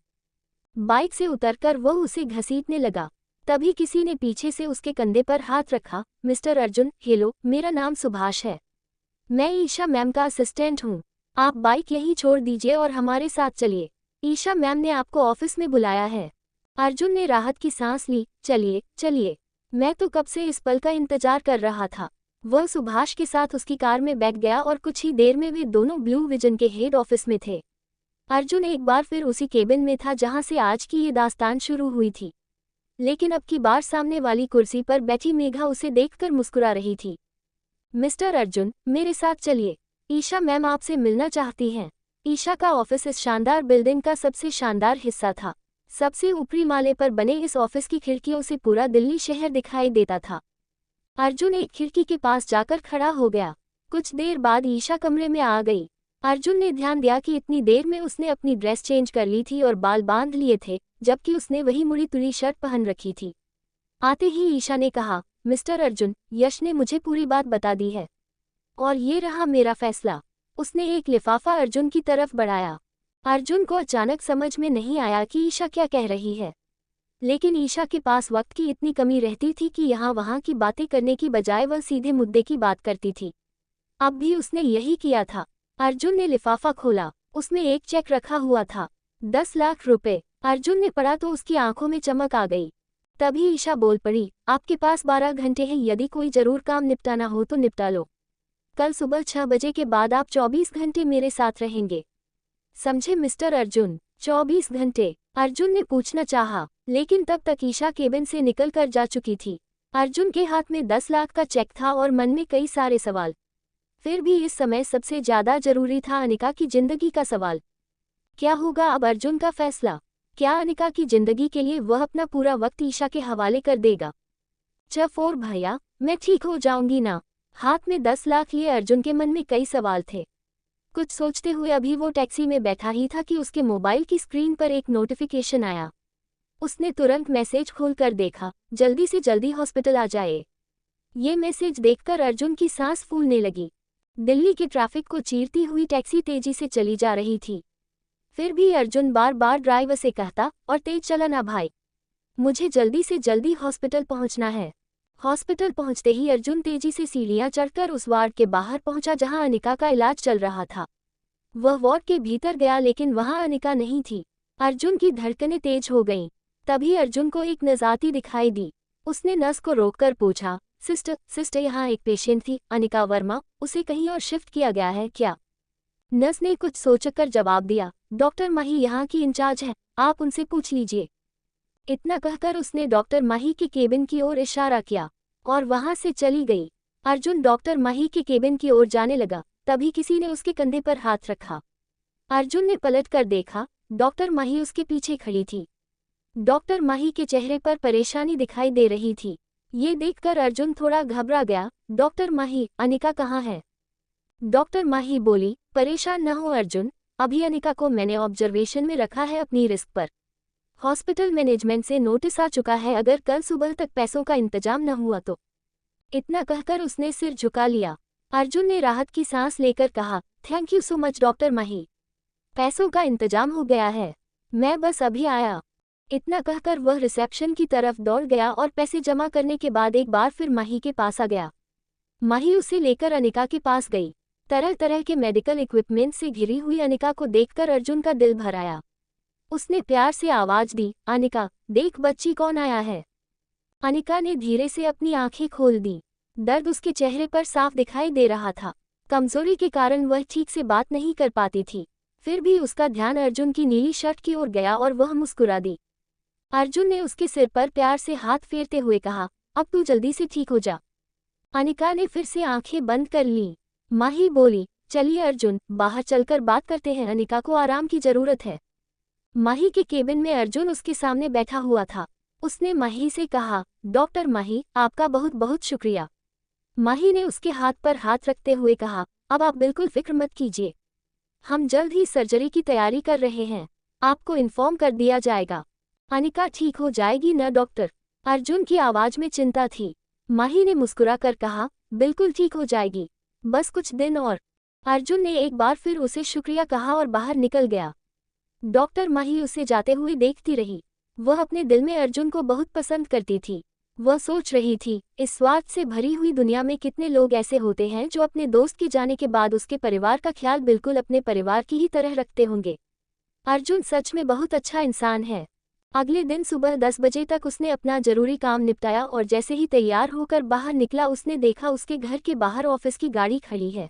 बाइक से उतरकर वह उसे घसीटने लगा। तभी किसी ने पीछे से उसके कंधे पर हाथ रखा। मिस्टर अर्जुन, हेलो, मेरा नाम सुभाष है, मैं ईशा मैम का असिस्टेंट हूँ। आप बाइक यहीं छोड़ दीजिए और हमारे साथ चलिए, ईशा मैम ने आपको ऑफिस में बुलाया है। अर्जुन ने राहत की सांस ली। चलिए चलिए, मैं तो कब से इस पल का इंतजार कर रहा था। वह सुभाष के साथ उसकी कार में बैठ गया और कुछ ही देर में वे दोनों ब्लू विजन के हेड ऑफिस में थे। अर्जुन एक बार फिर उसी केबिन में था जहां से आज की ये दास्तान शुरू हुई थी, लेकिन अब की बार सामने वाली कुर्सी पर बैठी मेघा उसे देखकर मुस्कुरा रही थी। मिस्टर अर्जुन, मेरे साथ चलिए, ईशा मैम आपसे मिलना चाहती हैं। ईशा का ऑफिस इस शानदार बिल्डिंग का सबसे शानदार हिस्सा था। सबसे ऊपरी माले पर बने इस ऑफिस की खिड़कियों से पूरा दिल्ली शहर दिखाई देता था। अर्जुन एक खिड़की के पास जाकर खड़ा हो गया। कुछ देर बाद ईशा कमरे में आ गई। अर्जुन ने ध्यान दिया कि इतनी देर में उसने अपनी ड्रेस चेंज कर ली थी और बाल बांध लिए थे, जबकि उसने वही मुड़ी तुड़ी शर्ट पहन रखी थी। आते ही ईशा ने कहा, मिस्टर अर्जुन, यश ने मुझे पूरी बात बता दी है और ये रहा मेरा फैसला। उसने एक लिफाफा अर्जुन की तरफ बढ़ाया। अर्जुन को अचानक समझ में नहीं आया कि ईशा क्या कह रही है, लेकिन ईशा के पास वक्त की इतनी कमी रहती थी कि यहाँ वहाँ की बातें करने की बजाय वह सीधे मुद्दे की बात करती थी। अब भी उसने यही किया था। अर्जुन ने लिफाफा खोला। उसमें एक चेक रखा हुआ था, 10 लाख रुपए। अर्जुन ने पढ़ा तो उसकी आंखों में चमक आ गई। तभी ईशा बोल पड़ी, आपके पास 12 घंटे हैं, यदि कोई जरूर काम निपटाना हो तो निपटा लो। कल सुबह 6 बजे के बाद आप 24 घंटे मेरे साथ रहेंगे, समझे मिस्टर अर्जुन? 24 घंटे, अर्जुन ने पूछना चाहा, लेकिन तब तक ईशा केबिन से निकलकर जा चुकी थी। अर्जुन के हाथ में 10 लाख का चेक था और मन में कई सारे सवाल। फिर भी इस समय सबसे ज्यादा जरूरी था अनिका की जिंदगी का सवाल। क्या होगा अब अर्जुन का फैसला? क्या अनिका की जिंदगी के लिए वह अपना पूरा वक्त ईशा के हवाले कर देगा? चफोर भैया, मैं ठीक हो जाऊंगी ना? हाथ में 10 लाख लिए अर्जुन के मन में कई सवाल थे। कुछ सोचते हुए अभी वो टैक्सी में बैठा ही था कि उसके मोबाइल की स्क्रीन पर एक नोटिफिकेशन आया। उसने तुरंत मैसेज खोलकर देखा, जल्दी से जल्दी हॉस्पिटल आ जाए। ये मैसेज देखकर अर्जुन की सांस फूलने लगी। दिल्ली के ट्रैफिक को चीरती हुई टैक्सी तेजी से चली जा रही थी। फिर भी अर्जुन बार बार ड्राइवर से कहता, और तेज चला ना भाई, मुझे जल्दी से जल्दी हॉस्पिटल पहुंचना है। हॉस्पिटल पहुंचते ही अर्जुन तेजी से सीढ़ियां चढ़कर उस वार्ड के बाहर पहुंचा जहां अनिका का इलाज चल रहा था। वह वार्ड के भीतर गया लेकिन वहां अनिका नहीं थी। अर्जुन की धड़कनें तेज हो गईं। तभी अर्जुन को एक नर्स आती दिखाई दी। उसने नर्स को रोककर पूछा, सिस्टर यहाँ एक पेशेंट थी, अनिका वर्मा, उसे कहीं और शिफ्ट किया गया है क्या? नर्स ने कुछ सोचकर जवाब दिया, डॉक्टर माही यहाँ की इंचार्ज है, आप उनसे पूछ लीजिए। इतना कहकर उसने डॉक्टर माही के केबिन की ओर इशारा किया और वहां से चली गई। अर्जुन डॉक्टर माही के केबिन की ओर जाने लगा, तभी किसी ने उसके कंधे पर हाथ रखा। अर्जुन ने पलटकर देखा, डॉक्टर माही उसके पीछे खड़ी थी। डॉक्टर माही के चेहरे पर परेशानी दिखाई दे रही थी। ये देखकर अर्जुन थोड़ा घबरा गया। डॉक्टर माही, अनिका कहाँ है? डॉक्टर माही बोली, परेशान न हो अर्जुन, अभी अनिका को मैंने ऑब्जर्वेशन में रखा है अपनी रिस्क पर। हॉस्पिटल मैनेजमेंट से नोटिस आ चुका है, अगर कल सुबह तक पैसों का इंतजाम न हुआ तो। इतना कहकर उसने सिर झुका लिया। अर्जुन ने राहत की सांस लेकर कहा, thank you so much doctor Mahi, पैसों का इंतजाम हो गया है, मैं बस अभी आया। इतना कहकर वह रिसेप्शन की तरफ दौड़ गया और पैसे जमा करने के बाद एक बार फिर माही के पास आ गया। माही उसे लेकर अनिका के पास गई। तरह तरह के मेडिकल इक्विपमेंट से घिरी हुई अनिका को देखकर अर्जुन का दिल भर आया। उसने प्यार से आवाज दी, अनिका, देख बच्ची कौन आया है। अनिका ने धीरे से अपनी आंखें खोल दी। दर्द उसके चेहरे पर साफ दिखाई दे रहा था। कमजोरी के कारण वह ठीक से बात नहीं कर पाती थी। फिर भी उसका ध्यान अर्जुन की नीली शर्ट की ओर गया और वह मुस्कुरा दी। अर्जुन ने उसके सिर पर प्यार से हाथ फेरते हुए कहा, अब तू जल्दी से ठीक हो जा। अनिका ने फिर से आंखें बंद कर लीं। माही बोली, चलिए अर्जुन, बाहर चलकर बात करते हैं, अनिका को आराम की जरूरत है। माही के केबिन में अर्जुन उसके सामने बैठा हुआ था। उसने माही से कहा, डॉक्टर माही, आपका बहुत बहुत शुक्रिया। माही ने उसके हाथ पर हाथ रखते हुए कहा, अब आप बिल्कुल फिक्र मत कीजिए, हम जल्द ही सर्जरी की तैयारी कर रहे हैं, आपको इन्फॉर्म कर दिया जाएगा। अनिका ठीक हो जाएगी न डॉक्टर? अर्जुन की आवाज में चिंता थी। माही ने मुस्कुराकर कहा, बिल्कुल ठीक हो जाएगी, बस कुछ दिन और। अर्जुन ने एक बार फिर उसे शुक्रिया कहा और बाहर निकल गया। डॉक्टर माही उसे जाते हुए देखती रही। वह अपने दिल में अर्जुन को बहुत पसंद करती थी। वह सोच रही थी, इस स्वार्थ से भरी हुई दुनिया में कितने लोग ऐसे होते हैं जो अपने दोस्त के जाने के बाद उसके परिवार का ख्याल बिल्कुल अपने परिवार की ही तरह रखते होंगे। अर्जुन सच में बहुत अच्छा इंसान है। अगले दिन सुबह 10 बजे तक उसने अपना जरूरी काम निपटाया और जैसे ही तैयार होकर बाहर निकला उसने देखा उसके घर के बाहर ऑफिस की गाड़ी खड़ी है।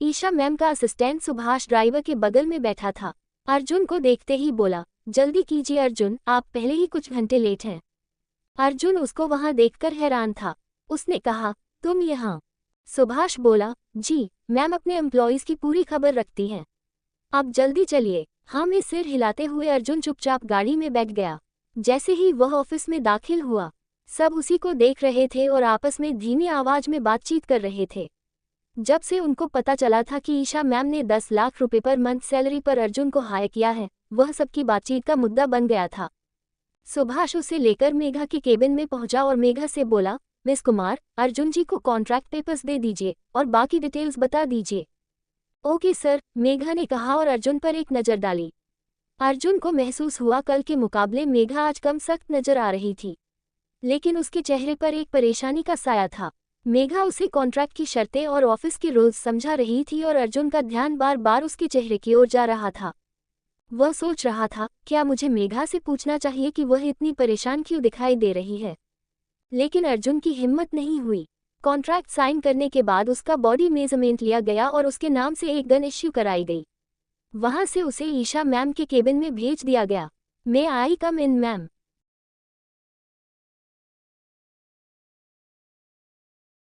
ईशा मैम का असिस्टेंट सुभाष ड्राइवर के बगल में बैठा था। अर्जुन को देखते ही बोला, जल्दी कीजिए अर्जुन, आप पहले ही कुछ घंटे लेट हैं। अर्जुन उसको वहां देखकर हैरान था। उसने कहा, तुम यहाँ? सुभाष बोला, जी मैम, अपने एम्प्लॉइज की पूरी खबर रखती हैं। अब जल्दी चलिए। हाँ में सिर हिलाते हुए अर्जुन चुपचाप गाड़ी में बैठ गया। जैसे ही वह ऑफिस में दाखिल हुआ, सब उसी को देख रहे थे और आपस में धीमी आवाज में बातचीत कर रहे थे। जब से उनको पता चला था कि ईशा मैम ने 10 लाख रुपए पर मंथ सैलरी पर अर्जुन को हायर किया है, वह सबकी बातचीत का मुद्दा बन गया था। सुभाष उसे लेकर मेघा के केबिन में पहुंचा और मेघा से बोला, मिस कुमार, अर्जुन जी को कॉन्ट्रैक्ट पेपर्स दे दीजिए और बाकी डिटेल्स बता दीजिए। ओके सर, मेघा ने कहा और अर्जुन पर एक नज़र डाली। अर्जुन को महसूस हुआ कल के मुकाबले मेघा आज कम सख्त नजर आ रही थी, लेकिन उसके चेहरे पर एक परेशानी का साया था। मेघा उसे कॉन्ट्रैक्ट की शर्तें और ऑफिस के रूल्स समझा रही थी और अर्जुन का ध्यान बार बार उसके चेहरे की ओर जा रहा था। वह सोच रहा था, क्या मुझे मेघा से पूछना चाहिए कि वह इतनी परेशान क्यों दिखाई दे रही है, लेकिन अर्जुन की हिम्मत नहीं हुई। कॉन्ट्रैक्ट साइन करने के बाद उसका बॉडी मेजरमेंट लिया गया और उसके नाम से एक गन इश्यू कराई गई। वहां से उसे ईशा मैम के केबिन में भेज दिया गया। मे आई कम इन मैम?